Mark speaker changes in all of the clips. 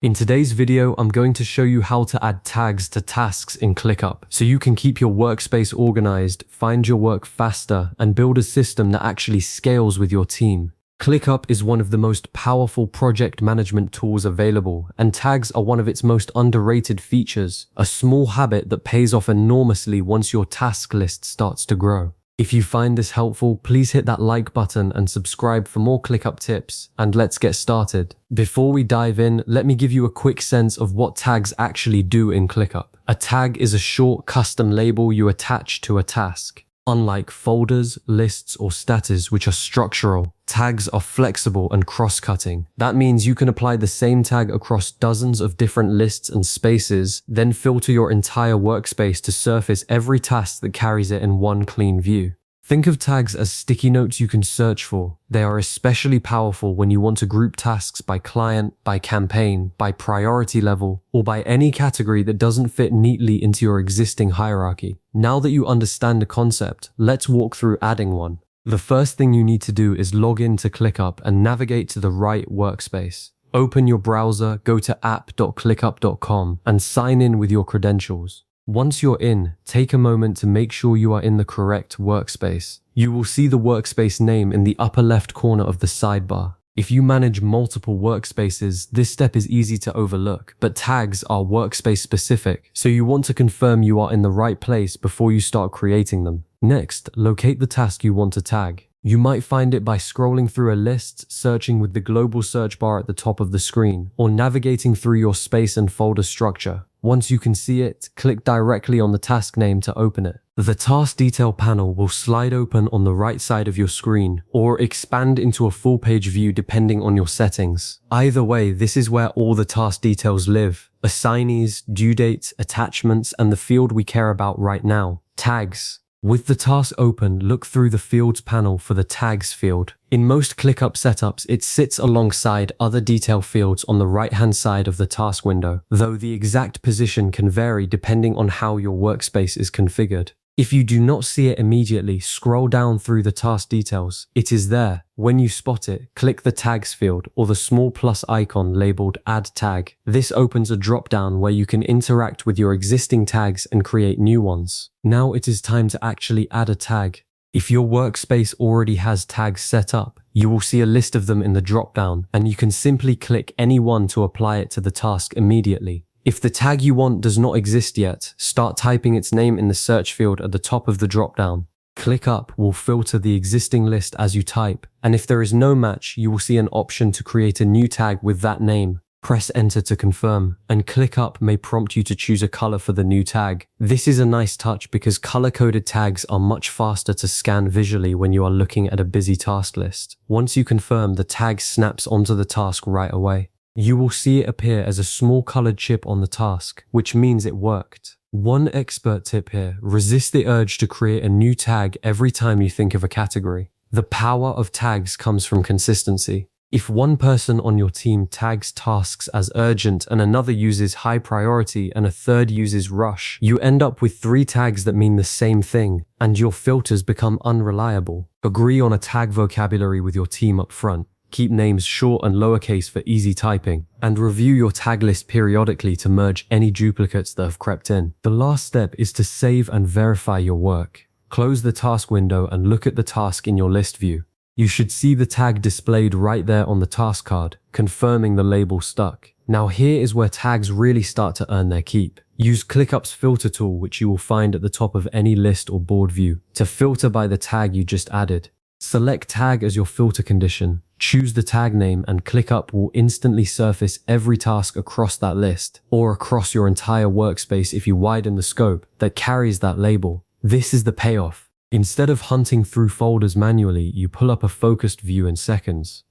Speaker 1: In today's video, I'm going to show you how to add tags to tasks in ClickUp so you can keep your workspace organized, find your work faster, and build a system that actually scales with your team. ClickUp is one of the most powerful project management tools available, and tags are one of its most underrated features, a small habit that pays off enormously once your task list starts to grow. If you find this helpful, please hit that like button and subscribe for more ClickUp tips, and let's get started. Before we dive in, let me give you a quick sense of what tags actually do in ClickUp. A tag is a short custom label you attach to a task. Unlike folders, lists, or status, which are structural, tags are flexible and cross-cutting. That means you can apply the same tag across dozens of different lists and spaces, then filter your entire workspace to surface every task that carries it in one clean view. Think of tags as sticky notes you can search for. They are especially powerful when you want to group tasks by client, by campaign, by priority level, or by any category that doesn't fit neatly into your existing hierarchy. Now that you understand the concept, let's walk through adding one. The first thing you need to do is log in to ClickUp and navigate to the right workspace. Open your browser, go to app.clickup.com, and sign in with your credentials. Once you're in, take a moment to make sure you are in the correct workspace. You will see the workspace name in the upper left corner of the sidebar. If you manage multiple workspaces, this step is easy to overlook, but tags are workspace specific, so you want to confirm you are in the right place before you start creating them. Next, locate the task you want to tag. You might find it by scrolling through a list, searching with the global search bar at the top of the screen, or navigating through your space and folder structure. Once you can see it, click directly on the task name to open it. The task detail panel will slide open on the right side of your screen, or expand into a full page view depending on your settings. Either way, this is where all the task details live: assignees, due dates, attachments, and the field we care about right now, tags. With the task open, look through the Fields panel for the Tags field. In most ClickUp setups, it sits alongside other detail fields on the right-hand side of the task window, though the exact position can vary depending on how your workspace is configured. If you do not see it immediately, scroll down through the task details. It is there. When you spot it, click the Tags field or the small plus icon labeled Add Tag. This opens a drop-down where you can interact with your existing tags and create new ones. Now it is time to actually add a tag. If your workspace already has tags set up, you will see a list of them in the drop-down, and you can simply click any one to apply it to the task immediately. If the tag you want does not exist yet, start typing its name in the search field at the top of the drop-down. ClickUp will filter the existing list as you type, and if there is no match, you will see an option to create a new tag with that name. Press enter to confirm, and ClickUp may prompt you to choose a color for the new tag. This is a nice touch because color-coded tags are much faster to scan visually when you are looking at a busy task list. Once you confirm, the tag snaps onto the task right away. You will see it appear as a small colored chip on the task, which means it worked. One expert tip here: resist the urge to create a new tag every time you think of a category. The power of tags comes from consistency. If one person on your team tags tasks as urgent and another uses high priority and a third uses rush, you end up with 3 tags that mean the same thing, and your filters become unreliable. Agree on a tag vocabulary with your team up front. Keep names short and lowercase for easy typing, and review your tag list periodically to merge any duplicates that have crept in. The last step is to save and verify your work. Close the task window and look at the task in your list view. You should see the tag displayed right there on the task card, confirming the label stuck. Now here is where tags really start to earn their keep. Use ClickUp's filter tool, which you will find at the top of any list or board view, to filter by the tag you just added. Select tag as your filter condition. Choose the tag name, and ClickUp will instantly surface every task across that list, or across your entire workspace if you widen the scope, that carries that label. This is the payoff. Instead of hunting through folders manually, you pull up a focused view in seconds.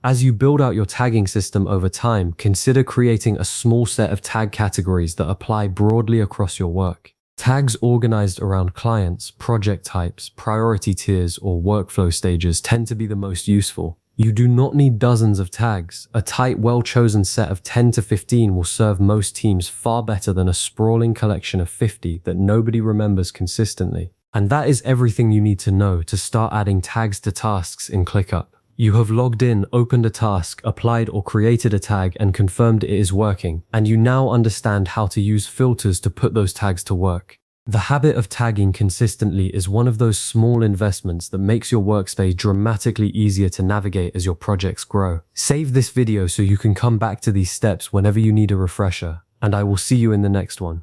Speaker 1: As you build out your tagging system over time, consider creating a small set of tag categories that apply broadly across your work. Tags organized around clients, project types, priority tiers, or workflow stages tend to be the most useful. You do not need dozens of tags. A tight, well-chosen set of 10 to 15 will serve most teams far better than a sprawling collection of 50 that nobody remembers consistently. And that is everything you need to know to start adding tags to tasks in ClickUp. You have logged in, opened a task, applied or created a tag, and confirmed it is working, and you now understand how to use filters to put those tags to work. The habit of tagging consistently is one of those small investments that makes your workspace dramatically easier to navigate as your projects grow. Save this video so you can come back to these steps whenever you need a refresher, and I will see you in the next one.